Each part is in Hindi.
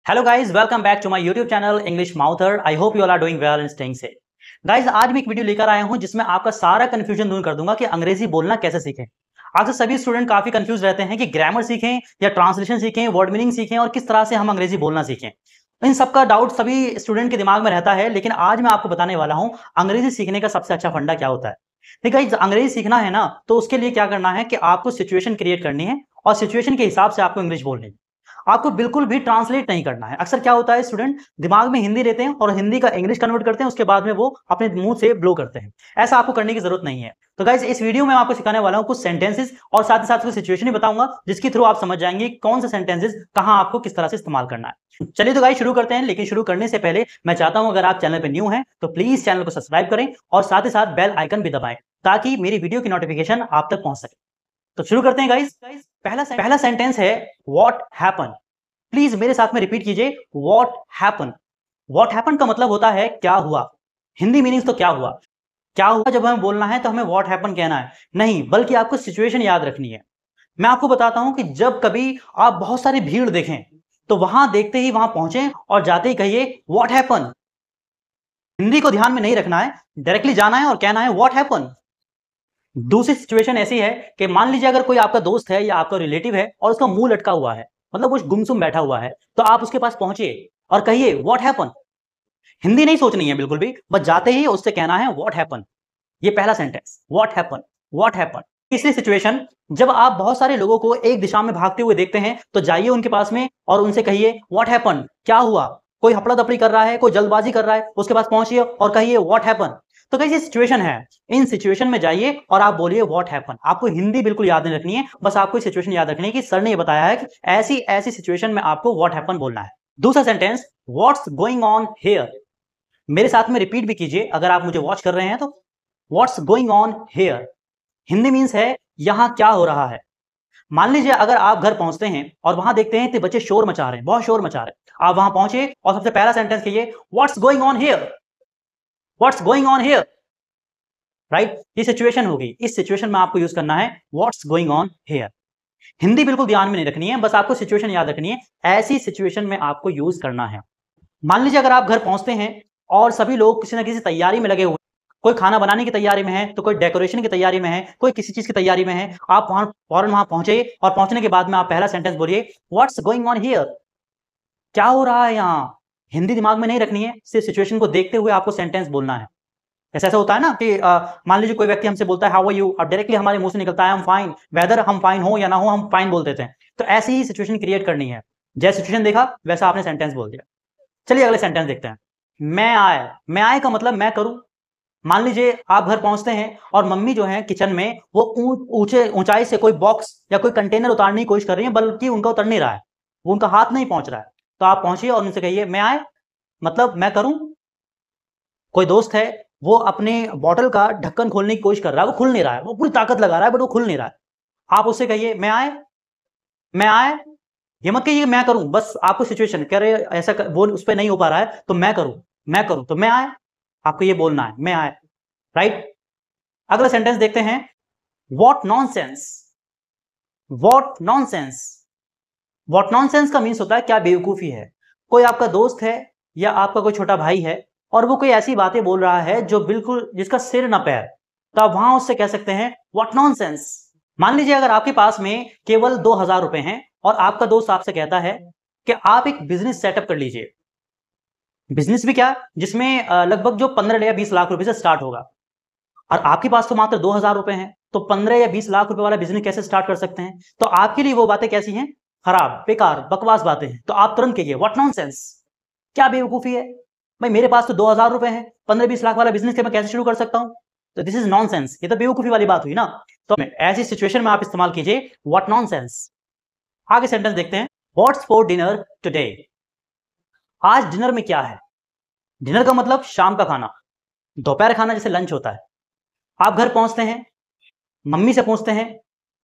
Hello guys, welcome back to my YouTube channel English Mouther. I hope you all are doing well and staying safe. Guys, आज मैं एक वीडियो लेकर आया हूं जिसमें आपका सारा कंफ्यूजन दूर कर दूंगा कि अंग्रेजी बोलना कैसे सीखें। आज सभी स्टूडेंट काफी कंफ्यूज रहते हैं कि ग्रामर सीखें या ट्रांसलेशन सीखें, वर्ड मीनिंग सीखें और किस तरह से हम अंग्रेजी बोलना सीखें। इन सबका डाउट सभी स्टूडेंट के दिमाग में रहता है, लेकिन आज मैं आपको बताने वाला हूं अंग्रेजी सीखने का सबसे अच्छा फंडा क्या होता है। ठीक है, अंग्रेजी सीखना है ना, तो उसके लिए क्या करना है कि आपको सिचुएशन क्रिएट करनी है और सिचुएशन के हिसाब से आपको इंग्लिश बोलनी है। आपको बिल्कुल भी ट्रांसलेट नहीं करना है। अक्सर क्या होता है, स्टूडेंट दिमाग में हिंदी लेते हैं और हिंदी का इंग्लिश कन्वर्ट करते हैं, उसके बाद में वो अपने मुंह से ब्लो करते हैं। ऐसा आपको करने की जरूरत नहीं है। तो गाइस, इस वीडियो में आपको सिखाने वाला हूं कुछ सेंटेंसेस और साथ ही साथ कुछ सिचुएशन भी बताऊंगा, जिसके थ्रू आप समझ जाएंगे कौन से सेंटेंसेस कहां आपको किस तरह से इस्तेमाल करना है। चलिए तो गाइस शुरू करते हैं, लेकिन शुरू करने से पहले मैं चाहता हूं अगर आप चैनल पर न्यू हैं तो प्लीज चैनल को सब्सक्राइब करें और साथ ही साथ बेल आइकन भी दबाएं ताकि मेरी वीडियो की नोटिफिकेशन आप तक पहुंच सके। तो शुरू करते हैं गाइस। पहला सेंटेंस है व्हाट हैपन। प्लीज मेरे साथ में रिपीट कीजिए, व्हाट हैपन। व्हाट हैपन का मतलब होता है क्या हुआ। हिंदी मीनिंग्स तो क्या हुआ। क्या हुआ जब हमें बोलना है तो हमें व्हाट हैपन कहना है नहीं, बल्कि आपको सिचुएशन याद रखनी है। मैं आपको बताता हूं कि जब कभी आप बहुत सारी भीड़ देखें तो वहां देखते ही वहां पहुंचे और जाते ही कहिए व्हाट हैपन। हिंदी को ध्यान में नहीं रखना है, डायरेक्टली जाना है और कहना है व्हाट हैपन। दूसरी सिचुएशन ऐसी है कि मान लीजिए अगर कोई आपका दोस्त है या आपका रिलेटिव है और उसका मुंह लटका हुआ है, मतलब वो गुमसुम बैठा हुआ है, तो आप उसके पास पहुंचिए और कहिए व्हाट हैपन। हिंदी नहीं सोचनी है बिल्कुल भी, बस जाते ही उससे कहना है व्हाट हैपन। ये पहला sentence, what happen, what happen. तीसरी सिचुएशन, जब आप बहुत सारे लोगों को एक दिशा में भागते हुए देखते हैं तो जाइए उनके पास में और उनसे कहिए व्हाट हैपन, क्या हुआ। कोई हपड़ा दपड़ी कर रहा है, कोई जल्दबाजी कर रहा है, उसके पास पहुंचिए और कहिए व्हाट हैपन। तो कैसी सिचुएशन है, इन सिचुएशन में जाइए और आप बोलिए व्हाट हैपन। आपको हिंदी बिल्कुल याद नहीं रखनी है, बस आपको सिचुएशन याद रखनी है कि सर ने ये बताया है कि ऐसी ऐसी सिचुएशन में आपको व्हाट हैपन बोलना है। दूसरा sentence, what's going on here. मेरे साथ में रिपीट भी कीजिए अगर आप मुझे वॉच कर रहे हैं तो। What's going on here Hindi means है यहां क्या हो रहा है। मान लीजिए अगर आप घर पहुंचते हैं और वहां देखते हैं कि बच्चे शोर मचा रहे हैं, बहुत शोर मचा रहे हैं। आप वहां पहुंचे और सबसे पहला सेंटेंस कहिए what's going on here, what's going on here. Right, ये सिचुएशन होगी। इस सिचुएशन में आपको यूज करना है what's going on here. Hindi बिल्कुल ध्यान में नहीं रखनी है, बस आपको सिचुएशन याद रखनी है। ऐसी सिचुएशन में आपको यूज करना है। मान लीजिए अगर आप घर पहुंचते हैं और सभी लोग किसी ना किसी तैयारी में लगे हुए, कोई खाना बनाने की तैयारी में है तो कोई डेकोरेशन की तैयारी में है, कोई किसी चीज की तैयारी में है। आप वहां फौरन वहां पहुंचे और पहुंचने के बाद में आप पहला सेंटेंस बोलिए व्हाट्स गोइंग ऑन हियर, क्या हो रहा है यहाँ। हिंदी दिमाग में नहीं रखनी है, सिर्फ सिचुएशन को देखते हुए आपको सेंटेंस बोलना है। ऐसा ऐसा होता है ना कि मान लीजिए कोई व्यक्ति हमसे बोलता है हाउ आर यू, और डायरेक्टली हमारे मुंह से निकलता है हम फाइन। वेदर हम फाइन हो या ना हो, हम फाइन बोल देते हैं। तो ऐसी ही सिचुएशन क्रिएट करनी है। जैसे सिचुएशन देखा वैसा आपने सेंटेंस बोल दिया। चलिए अगले सेंटेंस देखते हैं। मैं आए का मतलब मैं करूं। मान लीजिए आप घर पहुंचते हैं और मम्मी जो है किचन में वो ऊंचे ऊंचाई से कोई बॉक्स या कोई कंटेनर उतारने की कोशिश कर रही है, बल्कि उनका उतर नहीं रहा है, वो उनका हाथ नहीं पहुंच रहा है। तो आप पहुंचिए और उनसे कहिए मैं आए, मतलब मैं करूं। कोई दोस्त है, वो अपने बॉटल का ढक्कन खोलने की कोशिश कर रहा है, वो खुल नहीं रहा है, वो पूरी ताकत लगा रहा है बट वो खुल नहीं रहा है। आप उससे कहिए मैं आए, मैं आए। ये मत कहिए मैं करूं, बस आपको सिचुएशन कह रहे ऐसा वो उस पर नहीं हो पा रहा है तो मैं करूं, मैं करूं तो मैं आए। आपको ये बोलना है मैं आए। राइट, अगला सेंटेंस देखते हैं। What nonsense, what nonsense. What nonsense का मीन्स होता है क्या बेवकूफी है। कोई आपका दोस्त है या आपका कोई छोटा भाई है और वो कोई ऐसी बातें बोल रहा है जो बिल्कुल जिसका सिर ना पैर, तो आप वहां उससे कह सकते हैं व्हाट नॉनसेंस। मान लीजिए अगर आपके पास में केवल 2000 रुपए हैं और आपका दोस्त आपसे कहता है कि आप एक बिजनेस सेटअप कर लीजिए। बिजनेस भी क्या, जिसमें लगभग जो 15 या 20 लाख रुपए से स्टार्ट होगा, और आपके पास तो मात्र 2000 रुपए हैं, तो 15 या 20 लाख रुपए वाला बिजनेस कैसे स्टार्ट कर सकते हैं। तो आपके लिए वो बातें कैसी हैं, खराब, बेकार, बकवास बातें हैं। तो आप तुरंत कहिए व्हाट नॉनसेंस, क्या बेवकूफी है। भाई मेरे पास तो 2000 रुपए हैं, 15-20 लाख वाला बिजनेस मैं कैसे शुरू कर सकता हूं। तो दिस इज नॉनसेंस, ये तो बेवकूफी वाली बात हुई ना। तो ऐसी सिचुएशन में आप इस्तेमाल कीजिए व्हाट नॉनसेंस। आगे सेंटेंस देखते हैं। What's for dinner today. आज डिनर में क्या है। डिनर का मतलब शाम का खाना, दोपहर खाना जैसे लंच होता है। आप घर पहुंचते हैं, मम्मी से पूछते हैं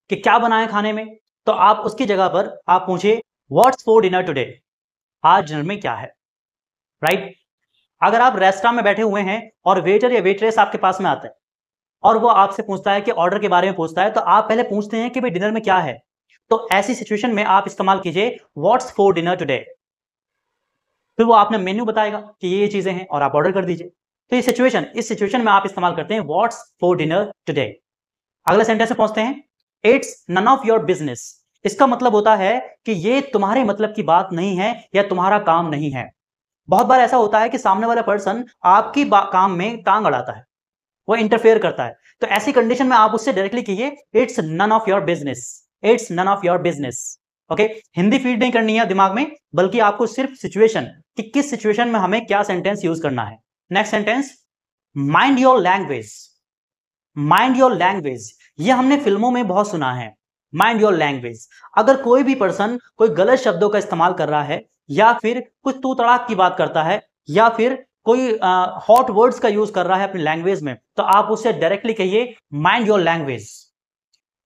कि क्या बनाए खाने में, तो आप उसकी जगह पर आप पूछिए व्हाट्स फॉर डिनर टुडे, आज डिनर में क्या है। राइट, अगर आप रेस्टोरेंट में बैठे हुए हैं और वेटर या वेटरेस आपके पास में आता है और वो आपसे पूछता है कि ऑर्डर के बारे में पूछता है, तो आप पहले पूछते हैं कि भाई डिनर में क्या है। तो ऐसी सिचुएशन में आप इस्तेमाल कीजिए व्हाट्स फॉर डिनर टुडे। फिर वो आपने मेन्यू बताएगा कि ये चीजें हैं और आप ऑर्डर कर दीजिए। तो ये सिचुएशन, इस सिचुएशन में आप इस्तेमाल करते हैं व्हाट्स फॉर डिनर टुडे। अगले सेंटेंस में पहुंचते हैं, it's none of your business. इसका मतलब होता है कि ये तुम्हारे मतलब की बात नहीं है या तुम्हारा काम नहीं है। बहुत बार ऐसा होता है कि सामने वाला पर्सन आपकी काम में टांग अड़ाता है, वो इंटरफेयर करता है। तो ऐसी कंडीशन में आप उससे डायरेक्टली कहिए it's none of your business, it's none of your business. Okay, Hindi feed नहीं करनी है दिमाग में, बल्कि आपको सिर्फ सिचुएशन, कि किस सिचुएशन में हमें क्या सेंटेंस यूज करना है। Next sentence, mind your language. Mind your language, ये हमने फिल्मों में बहुत सुना है। माइंड योर लैंग्वेज, अगर कोई भी पर्सन कोई गलत शब्दों का इस्तेमाल कर रहा है, या फिर कुछ तू तड़ाक की बात करता है, या फिर कोई हॉट वर्ड्स का यूज कर रहा है अपनी लैंग्वेज में, तो आप उससे डायरेक्टली कहिए माइंड योर लैंग्वेज।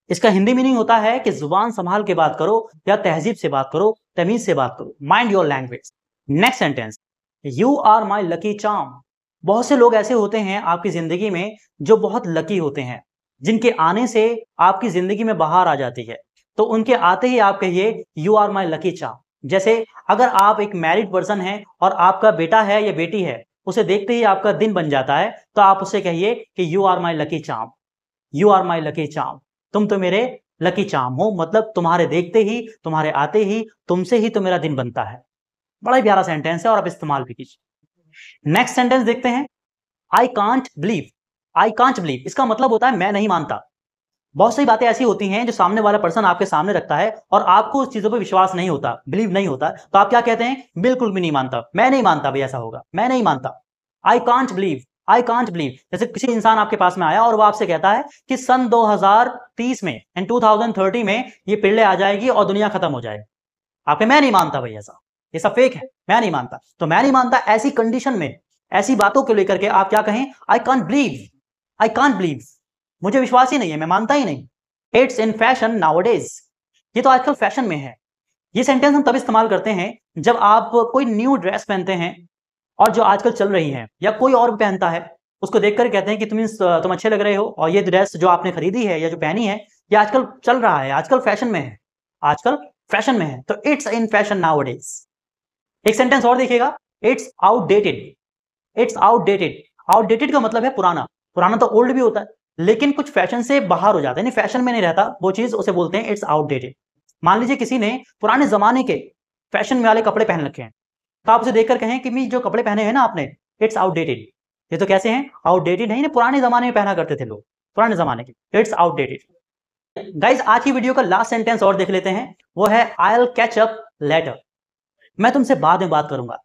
इसका हिंदी मीनिंग होता है कि जुबान संभाल के बात करो, या तहजीब से बात करो, तमीज से बात करो। Mind your language. Next sentence, you are my lucky charm. बहुत से लोग ऐसे होते हैं आपकी जिंदगी में जो बहुत लकी होते हैं, जिनके आने से आपकी जिंदगी में बाहर आ जाती है। तो उनके आते ही आप कहिए you are my lucky charm. जैसे अगर आप एक मैरिड पर्सन हैं और आपका बेटा है या बेटी है, उसे देखते ही आपका दिन बन जाता है, तो आप उसे कहिए कि you are my lucky charm, you are my lucky charm. तुम तो मेरे लकी चार्म हो, मतलब तुम्हारे देखते ही, तुम्हारे आते ही, तुमसे ही तो मेरा दिन बनता है। बड़ा ही प्यारा सेंटेंस है और आप इस्तेमाल भी कीजिए। नेक्स्ट सेंटेंस देखते हैं, I can't believe. I can't believe, इसका मतलब होता है मैं नहीं मानता। बहुत सारी बातें ऐसी होती हैं जो सामने वाला पर्सन आपके सामने रखता है और आपको उस चीजों पर विश्वास नहीं होता, बिलीव नहीं होता, तो आप क्या कहते हैं, बिल्कुल भी नहीं मानता, मैं नहीं मानता भाई ऐसा होगा, मैं नहीं मानता। I can't believe, I can't believe. जैसे किसी इंसान आपके पास में आया और वो आपसे कहता है कि सन 2030 में, इन 2030 में ये पिल्ले आ जाएगी और दुनिया खत्म हो जाएगी। आपके मैं नहीं मानता भाई, ऐसा ये सब फेक है, मैं नहीं मानता। तो मैं नहीं मानता ऐसी कंडीशन में, ऐसी बातों को लेकर के आप क्या कहें, I can't believe, I can't believe, मुझे विश्वास ही नहीं है, मैं मानता ही नहीं। इट्स इन फैशन नाउअडेज, ये तो आजकल फैशन में है। ये सेंटेंस हम तब इस्तेमाल करते हैं जब आप कोई न्यू ड्रेस पहनते हैं और जो आजकल चल रही है, या कोई और भी पहनता है, उसको देखकर कहते हैं कि तुम अच्छे लग रहे हो, और ये ड्रेस जो आपने खरीदी है या जो पहनी है, ये आजकल चल रहा है, आजकल फैशन में है, आजकल फैशन में है। तो इट्स इन फैशन नाउअडेज। एक सेंटेंस और देखिएगा, it's outdated. It's outdated, outdated का मतलब है पुराना। पुराना तो ओल्ड भी होता है, लेकिन कुछ फैशन से बाहर हो जाता है, नहीं फैशन में नहीं रहता वो चीज, उसे बोलते हैं इट्स आउटडेटेड। मान लीजिए किसी ने पुराने जमाने के फैशन वाले कपड़े पहन रखे हैं, तो आप उसे देखकर कहें कि मी जो कपड़े पहने हैं ना आपने, इट्स आउटडेटेड। ये तो कैसे हैं, आउटडेटेड है, पुराने जमाने में पहना करते थे लोग, पुराने जमाने के, इट्स आउटडेटेड। गाइज आज की वीडियो का लास्ट सेंटेंस और देख लेते हैं, वो है I will catch up later. मैं तुमसे बाद में बात करूंगा।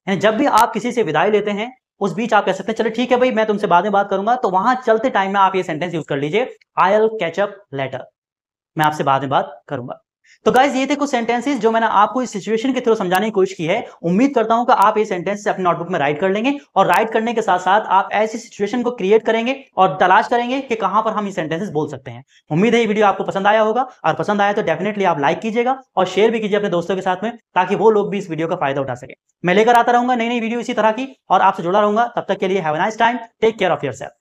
यानी जब भी आप किसी से विदाई लेते हैं, उस बीच आप कह सकते हैं चलो ठीक है भाई मैं तुमसे बाद में बात करूंगा, तो वहां चलते टाइम में आप ये सेंटेंस यूज कर लीजिए, I will catch up later, मैं आपसे बाद में बात करूंगा। तो गाइज ये थे कुछ सेंटेंसेस जो मैंने आपको इस सिचुएशन के थ्रू समझाने की कोशिश की है। उम्मीद करता हूं कि आप ये सेंटेंस अपने नोटबुक में राइट कर लेंगे, और राइट करने के साथ साथ आप ऐसी सिचुएशन को क्रिएट करेंगे और तलाश करेंगे कि कहां पर हम ये सेंटेंसेस बोल सकते हैं। उम्मीद है ये वीडियो आपको पसंद आया होगा, और पसंद आया तो डेफिनेटली आप लाइक कीजिएगा और शेयर भी कीजिए अपने दोस्तों के साथ में, ताकि वो लोग भी इस वीडियो का फायदा उठा सके। मैं लेकर आता रहूंगा नई नई वीडियो इसी तरह की, और आपसे जुड़ा रहूंगा। तब तक के लिए have a nice time, take care of yourself.